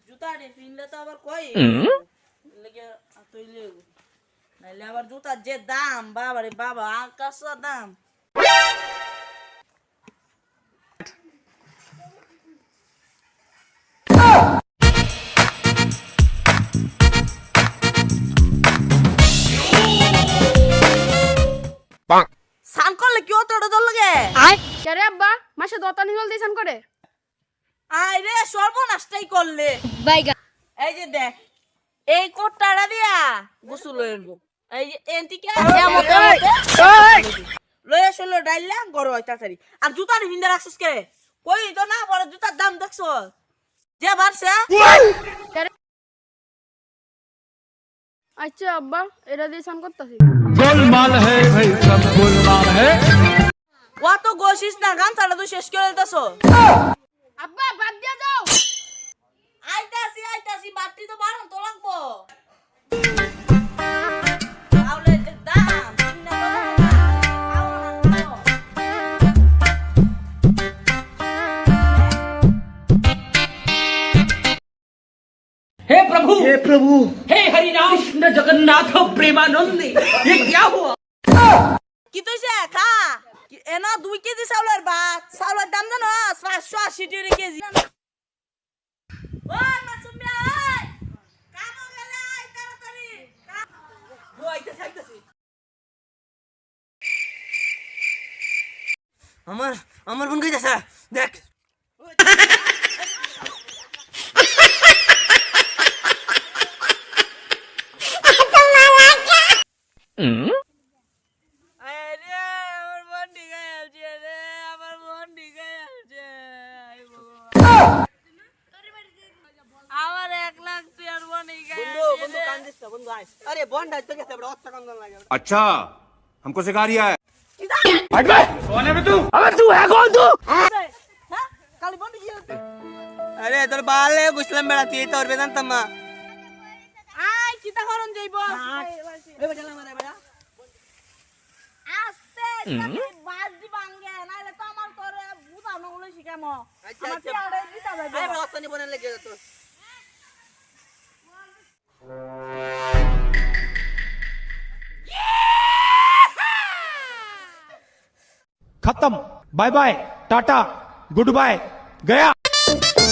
জুতা রে পিনলে তো আবার কই লাগে তৈলে নাইলে আবার জুতার যে দাম বাবা রে বাবা আকাশ দাম সান করলে কি অতটা দল লাগে আয় কে রে আব্বা মাসে দতানি জল দিছান করে আয় রে সর্বনাশটাই করলে বাইগা এই যে দেখ এই কোটটাটা দিয়া গোসল লইব এই যে এন্টিকে লইয়া শুলো ডাইলা গরো হয় তাড়াতাড়ি আর জুতা নি হিন্দা রাখছস কে কই তো না বড় জুতার দাম দেখছো যে বাড়ছে আচ্ছা আব্বা এরা দিছান করতাছি गोलमाल है भाई सब गोलमाल है ও তো গোসিস না গামছাটা তুই শেষ করে দিতেছ আব্বা বাদ দিয়া যাও আইতাছি বাতি তো বারণ তো লাগবো তাহলে যে দাম কিনা हे प्रभु हे हरिनाम कृष्ण जगन्नाथ प्रेमानंदी ये क्या हुआ কি তুইছে খা এনা 2 কেজি চাউলের ভাত চাউলের দাম জানো 580 টাকা কেজি ওই মাসুম ভাই কামো গেলে আই তাড়াতাড়ি আইতাছি আমার বোন কইতাছে দেখ আরে আমার মন দিকে আছে রে আমার মন দিকে আছে আমার 1 লাখ টাকার মন দিকে বন্ধু কান্দিস না বন্ধু আয় আরে বোন ডাইতো গেছে বড় অত্তা কান্দন লাগে अच्छा हमको सिखा रिया है হ্যাঁ কালি বন্ধ কি হচ্ছে আরে তোর বালে বুঝলাম বেড়া তুই তোর বেদান তাম্মা আই কিতা করন যাইবো এ বেটা মারা বেড়া আস্তে বাজি ভাঙে নাইলে তো আমার তোরে বুঝাও না বলে শিখামো আচ্ছা, আমার আচ্ছা। কি আড়াই দিতা আরে যাইবো বেড়া অত্তা নি বনে লাগে তো खत्म bye bye tata good bye गया